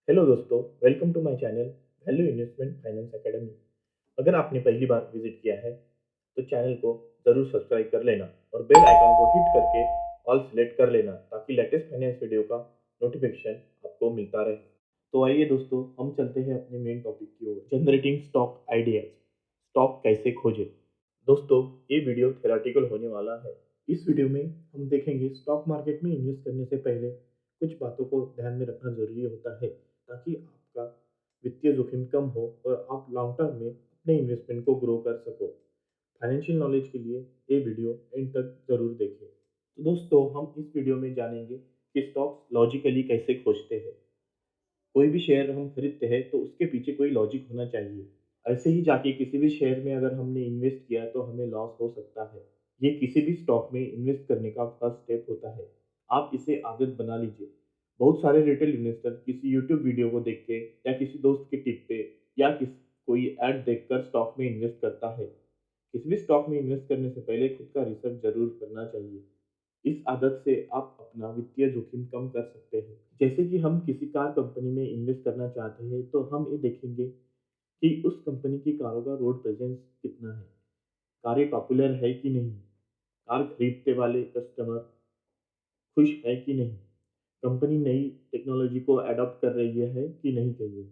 Hello दोस्तों, welcome to my channel value investment finance academy. अगर आपने पहली बार विजिट किया है तो चैनल को ज़रूर सब्सक्राइब कर लेना और बेल आइकन को हिट करके ऑल सेलेक्ट कर लेना ताकि लेटेस्ट फाइनेंस वीडियो का नोटिफिकेशन आपको मिलता रहे। तो आइए दोस्तों, हम चलते हैं अपने मेन टॉपिक की ओर, जनरेटिंग स्टॉक आइडियाज। स्टॉक कैसे खोजें। दोस्तों, ये वीडियो थेराटिकल होने वाला है। इस वीडियो में हम देखेंगे स्टॉक मार्केट में इन्वेस्ट करने से पहले कुछ बातों को ध्यान में रखना जरूरी होता है ताकि आपका वित्तीय जोखिम कम हो और आप लॉन्ग टर्म में अपने इन्वेस्टमेंट को ग्रो कर सको। फाइनेंशियल नॉलेज के लिए ये वीडियो एंड तक जरूर देखें। तो दोस्तों, हम इस वीडियो में जानेंगे कि स्टॉक्स लॉजिकली कैसे खोजते हैं। कोई भी शेयर हम खरीदते हैं तो उसके पीछे कोई लॉजिक होना चाहिए। ऐसे ही जाके किसी भी शेयर में अगर हमने इन्वेस्ट किया तो हमें लॉस हो सकता है। ये किसी भी स्टॉक में इन्वेस्ट करने का फर्स्ट स्टेप होता है। आप इसे आदत बना लीजिए। बहुत सारे रिटेल इन्वेस्टर किसी यूट्यूब वीडियो को देख के या किसी दोस्त के टिप पे या कोई ऐड देखकर स्टॉक में इन्वेस्ट करता है। किसी भी स्टॉक में इन्वेस्ट करने से पहले खुद का रिसर्च जरूर करना चाहिए। इस आदत से आप अपना वित्तीय जोखिम कम कर सकते हैं। जैसे कि हम किसी कार कंपनी में इन्वेस्ट करना चाहते हैं तो हम ये देखेंगे कि उस कंपनी की कारों का रोड प्रेजेंस कितना है, कारें पॉपुलर है कि नहीं, कार खरीदते वाले कस्टमर खुश है कि नहीं, कंपनी नई टेक्नोलॉजी को अडॉप्ट कर रही है कि नहीं चाहिए।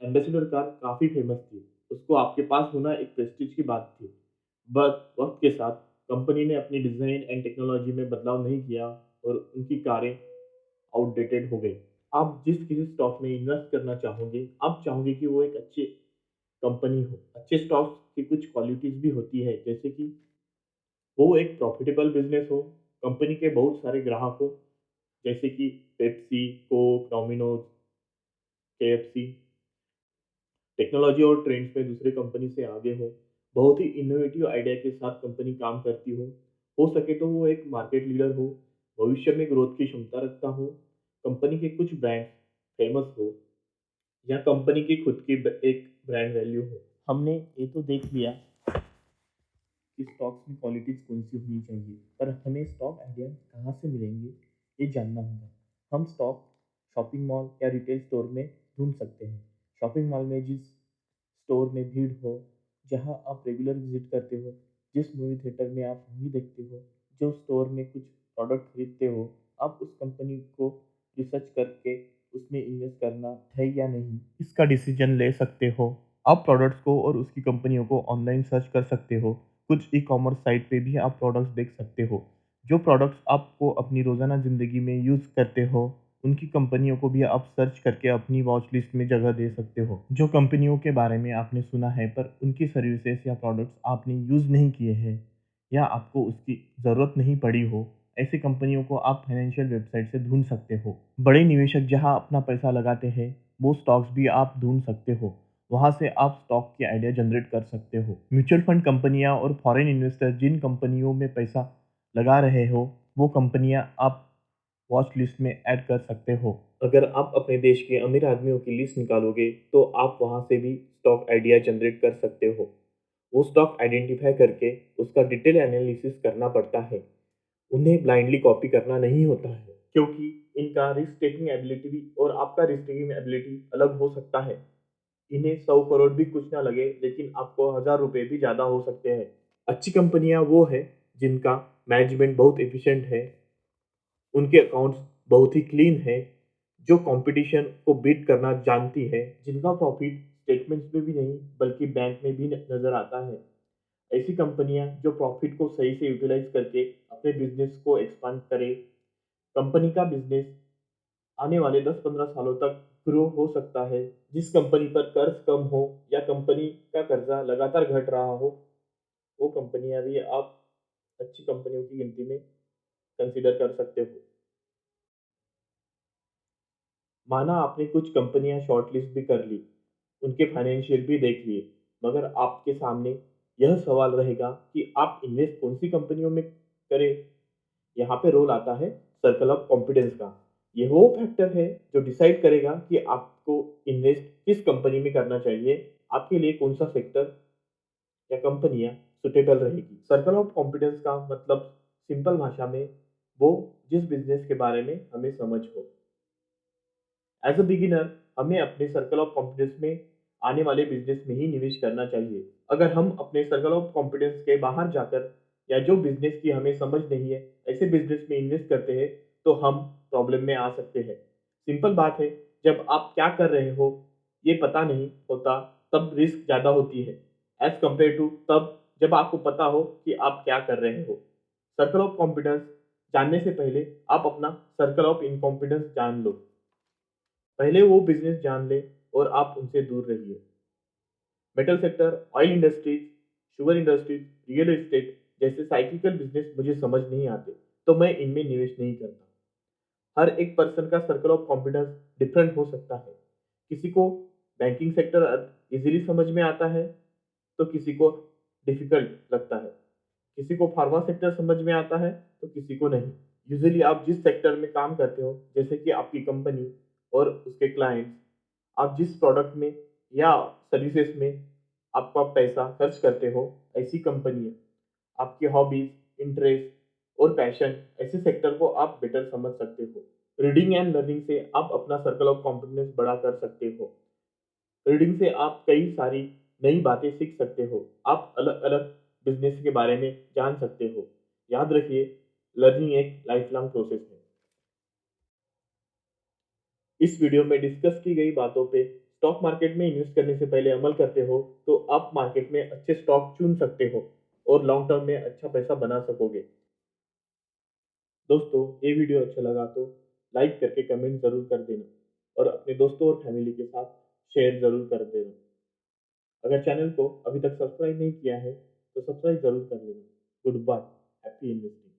एम्बेसडर कार काफ़ी फेमस थी, उसको आपके पास होना एक प्रेस्टीज की बात थी। बट वक्त के साथ कंपनी ने अपनी डिज़ाइन एंड टेक्नोलॉजी में बदलाव नहीं किया और उनकी कारें आउटडेटेड हो गई। आप जिस किसी स्टॉक में इन्वेस्ट करना चाहोगे, आप चाहोगे कि वो एक अच्छी कंपनी हो। अच्छे स्टॉक्स की कुछ क्वालिटीज़ भी होती है, जैसे कि वो एक प्रॉफिटेबल बिज़नेस हो, कंपनी के बहुत सारे ग्राहक हो, जैसे कि Pepsi, Coke, Domino's, KFC, technology और ट्रेंड्स में दूसरे कंपनी से आगे हो, बहुत ही इनोवेटिव आइडिया के साथ कंपनी काम करती हो सके तो वो एक मार्केट लीडर हो, भविष्य में ग्रोथ की क्षमता रखता हो, कंपनी के कुछ ब्रांड फेमस हो या कंपनी की खुद की एक ब्रांड वैल्यू हो। हमने ये तो देख लिया कि स्टॉक्स में क्वालिटीज कौन सी होनी चाहिए, पर हमें स्टॉक आइडिया कहाँ से मिलेंगे ये जानना होगा। हम स्टॉक शॉपिंग मॉल या रिटेल स्टोर में ढूंढ सकते हैं। शॉपिंग मॉल में जिस स्टोर में भीड़ हो, जहाँ आप रेगुलर विजिट करते हो, जिस मूवी थिएटर में आप मूवी देखते हो, जो स्टोर में कुछ प्रोडक्ट खरीदते हो, आप उस कंपनी को रिसर्च करके उसमें इन्वेस्ट करना है या नहीं, इसका डिसीजन ले सकते हो। आप प्रोडक्ट्स को और उसकी कंपनियों को ऑनलाइन सर्च कर सकते हो। कुछ ई कॉमर्स साइट पे भी आप प्रोडक्ट्स देख सकते हो। जो प्रोडक्ट्स आपको अपनी रोज़ाना ज़िंदगी में यूज़ करते हो, उनकी कंपनियों को भी आप सर्च करके अपनी वॉच लिस्ट में जगह दे सकते हो। जो कंपनियों के बारे में आपने सुना है पर उनकी सर्विसेज या प्रोडक्ट्स आपने यूज़ नहीं किए हैं या आपको उसकी ज़रूरत नहीं पड़ी हो, ऐसी कंपनियों को आप फाइनेंशियल वेबसाइट से ढूंढ सकते हो। बड़े निवेशक जहां अपना पैसा लगाते हैं, वो स्टॉक्स भी आप ढूंढ सकते हो। वहां से आप स्टॉक की आइडिया जनरेट कर सकते हो। म्यूचुअल फंड कंपनियां और फॉरेन इन्वेस्टर जिन कंपनियों में पैसा लगा रहे हो, वो कंपनियां आप वॉच लिस्ट में ऐड कर सकते हो। अगर आप अपने देश के अमीर आदमियों की लिस्ट निकालोगे तो आप वहां से भी स्टॉक आइडिया जनरेट कर सकते हो। वो स्टॉक आइडेंटिफाई करके उसका डिटेल एनालिसिस करना पड़ता है। उन्हें ब्लाइंडली कॉपी करना नहीं होता है, क्योंकि इनका रिस्क टेकिंग एबिलिटी भी और आपका रिस्क टेकिंग एबिलिटी अलग हो सकता है। इन्हें 100 करोड़ भी कुछ ना लगे, लेकिन आपको 1000 रुपए भी ज़्यादा हो सकते हैं। अच्छी कंपनियां वो है जिनका मैनेजमेंट बहुत एफिशिएंट है, उनके अकाउंट्स बहुत ही क्लीन है, जो कंपटीशन को बीट करना जानती है, जिनका प्रॉफिट स्टेटमेंट्स में भी नहीं बल्कि बैंक में भी नजर आता है। ऐसी कंपनियां जो प्रॉफिट को सही से यूटिलाइज करके अपने बिजनेस को एक्सपांड करे। कंपनी का बिजनेस आने वाले 10-15 सालों तक ग्रो हो सकता है। जिस कंपनी पर कर्ज कम हो या कंपनी का कर्जा लगातार घट रहा हो, वो कंपनियां भी आप अच्छी कंपनियों की गिनती में कंसीडर कर सकते हो। माना आपने कुछ कंपनियां शॉर्टलिस्ट भी कर ली, उनके फाइनेंशियल भी देख लिए, मगर आपके सामने यह सवाल रहेगा कि आप इन्वेस्ट कौन सी कंपनियों में करें। यहाँ पे रोल आता है सर्कल ऑफ कॉन्फिडेंस का। ये वो फैक्टर है जो डिसाइड करेगा कि आपको इन्वेस्ट किस कंपनी में करना चाहिए, आपके लिए कौन सा सेक्टर या कंपनियां सुटेबल रहेगी। सर्कल ऑफ कॉन्फिडेंस का मतलब सिंपल भाषा में वो जिस बिजनेस के बारे में हमें समझ हो। एज अ बिगिनर हमें अपने सर्कल ऑफ कॉन्फिडेंस में आने वाले बिजनेस में ही निवेश करना चाहिए। अगर हम अपने सर्कल ऑफ कॉन्फिडेंस के बाहर जाकर या जो बिजनेस की हमें समझ नहीं है ऐसे बिजनेस में इन्वेस्ट करते हैं तो हम प्रॉब्लम में आ सकते हैं। सिंपल बात है, जब आप क्या कर रहे हो ये पता नहीं होता तब रिस्क ज़्यादा होती है एज कम्पेयर टू तब जब आपको पता हो कि आप क्या कर रहे हो। सर्कल ऑफ कॉन्फिडेंस जानने से पहले आप अपना सर्कल ऑफ इनकॉम्पिटेंस जान लो। पहले वो बिजनेस जान ले और आप उनसे दूर रहिए। Metal sector, oil industries, sugar industries, real estate जैसे साइक्लिकल बिजनेस मुझे समझ नहीं आते, तो मैं इनमें निवेश नहीं करता। हर एक पर्सन का सर्कल ऑफ कॉन्फिडेंस डिफरेंट हो सकता है। किसी को बैंकिंग सेक्टर इजीली समझ में आता है, तो किसी को डिफिकल्ट लगता है। किसी को फार्मा सेक्टर समझ में आता है, तो किसी को नहीं। यूजुअली आप जिस सेक्टर में काम करते हो, जैसे कि आपकी कंपनी और उसके क्लाइंट्स, आप जिस प्रोडक्ट में या सर्विसेज में आपका पैसा खर्च करते हो, ऐसी कंपनी है। आपकी हॉबीज, इंटरेस्ट और पैशन ऐसे सेक्टर को आप बेटर समझ सकते हो। रीडिंग एंड लर्निंग से आप अपना सर्कल ऑफ कॉन्फिडेंस बढ़ा कर सकते हो। रीडिंग से आप कई सारी नई बातें सीख सकते हो। आप अलग अलग बिजनेस के बारे में जान सकते हो। याद रखिए, लर्निंग एक लाइफ लॉन्ग प्रोसेस है। इस वीडियो में डिस्कस की गई बातों पे स्टॉक मार्केट में इन्वेस्ट करने से पहले अमल करते हो तो आप मार्केट में अच्छे स्टॉक चुन सकते हो और लॉन्ग टर्म में अच्छा पैसा बना सकोगे। दोस्तों, ये वीडियो अच्छा लगा तो लाइक करके कमेंट जरूर कर देना और अपने दोस्तों और फैमिली के साथ शेयर जरूर कर देना। अगर चैनल को अभी तक सब्सक्राइब नहीं किया है तो सब्सक्राइब जरूर कर लेना। Good bye, happy investing.